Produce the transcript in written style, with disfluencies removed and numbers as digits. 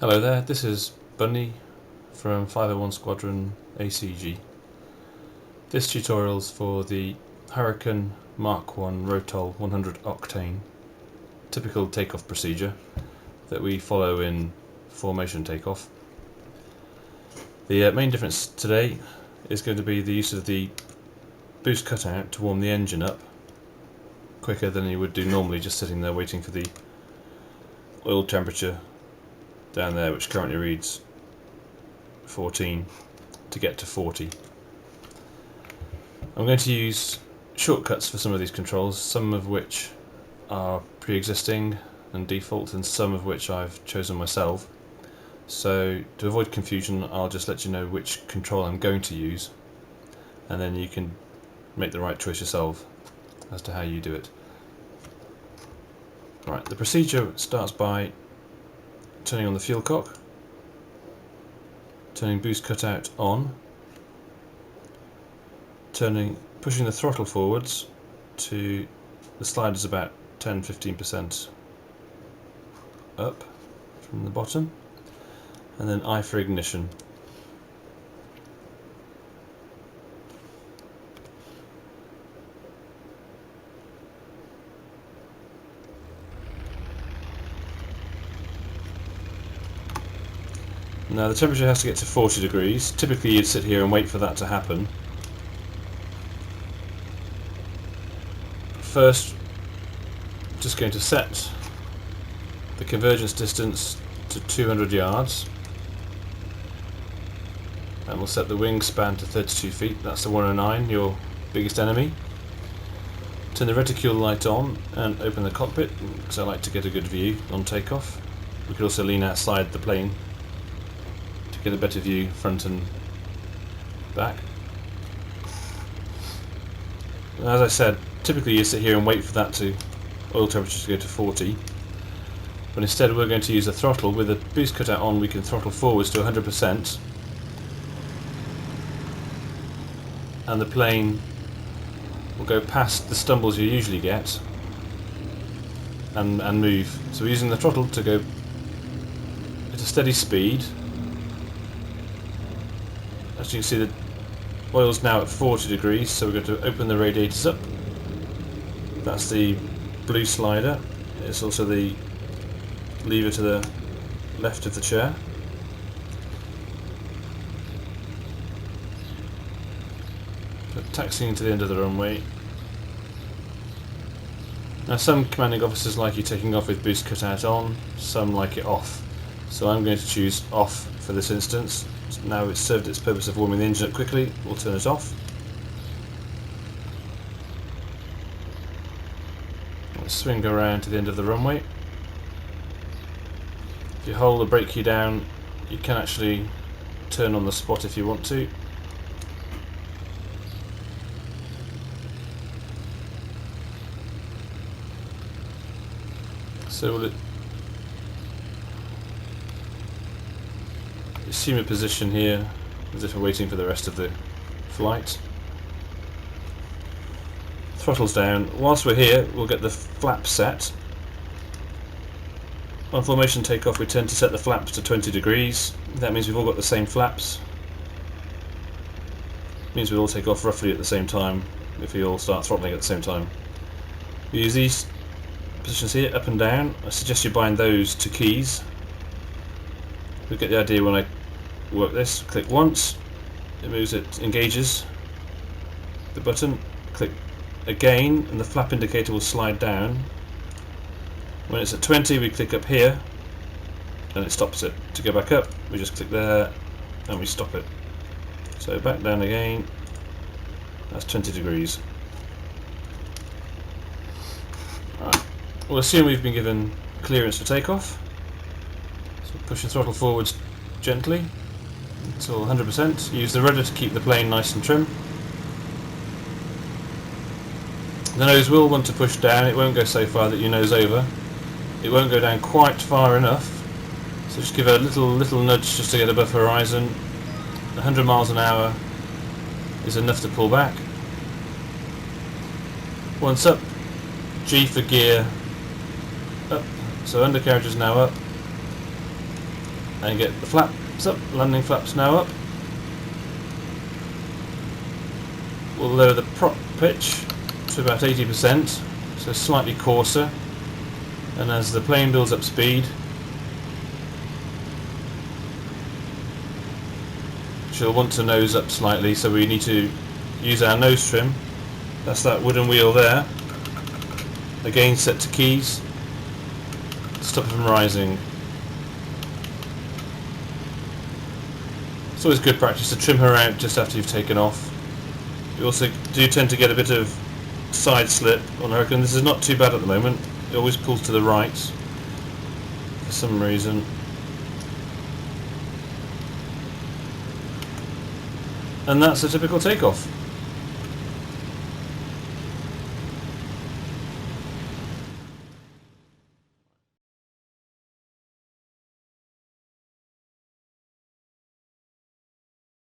Hello there, this is Bunny from 501 Squadron ACG. This tutorial's for the Hurricane Mark 1 Rotol 100 octane typical takeoff procedure that we follow in formation takeoff. The main difference today is going to be the use of the boost cutout to warm the engine up quicker than you would do normally just sitting there waiting for the oil temperature down there, which currently reads 14, to get to 40. I'm going to use shortcuts for some of these controls, some of which are pre-existing and default and some of which I've chosen myself. So to avoid confusion, I'll just let you know which control I'm going to use, and then you can make the right choice yourself as to how you do it. Right, the procedure starts by turning on the fuel cock, turning boost cutout on, pushing the throttle forwards to the sliders about 10-15% up from the bottom, and then I for ignition. Now the temperature has to get to 40 degrees. Typically you'd sit here and wait for that to happen. First, just going to set the convergence distance to 200 yards. And we'll set the wingspan to 32 feet. That's the 109, your biggest enemy. Turn the reticule light on and open the cockpit, because I like to get a good view on takeoff. We could also lean outside the plane get a better view front and back. And as I said, typically you sit here and wait for that oil temperature to go to 40, but instead we're going to use the throttle. With the boost cutout on, we can throttle forwards to 100%, and the plane will go past the stumbles you usually get and move. So we're using the throttle to go at a steady speed. As you can see, the oil's now at 40 degrees, so we're going to open the radiators up. That's the blue slider. It's also the lever to the left of the chair. So taxiing to the end of the runway. Now some commanding officers like you taking off with boost cutout on, some like it off. So I'm going to choose off for this instance. Now it's served its purpose of warming the engine up quickly, we'll turn it off. Let's swing around to the end of the runway. If you hold the brake key down, you can actually turn on the spot if you want to. So we'll assume a position here as if we're waiting for the rest of the flight. Throttle's down. Whilst we're here, we'll get the flap set. On formation takeoff, we tend to set the flaps to 20 degrees. That means we've all got the same flaps. It means we all take off roughly at the same time if we all start throttling at the same time. We use these positions here, up and down. I suggest you bind those to keys. You'll get the idea when I work this. Click once, it engages the button. Click again and the flap indicator will slide down. When it's at 20, we click up here and it stops it. To go back up, we just click there and we stop it. So back down again, that's 20 degrees. Right. We'll assume we've been given clearance for takeoff. So push the throttle forwards gently until 100%. Use the rudder to keep the plane nice and trim. The nose will want to push down. It won't go so far that you nose over. It won't go down quite far enough. So just give it a little nudge just to get above horizon. 100 miles an hour is enough to pull back. Once up, G for gear up. So undercarriage is now up. and get the flaps up, landing flaps now up. We'll lower the prop pitch to about 80%, so slightly coarser, and as the plane builds up speed, she'll want to nose up slightly, so we need to use our nose trim. That's that wooden wheel there, again set to keys, stop it from rising. It's always good practice to trim her out just after you've taken off. You also do tend to get a bit of side slip on Hurricane. This is not too bad at the moment. It always pulls to the right for some reason. And that's a typical takeoff.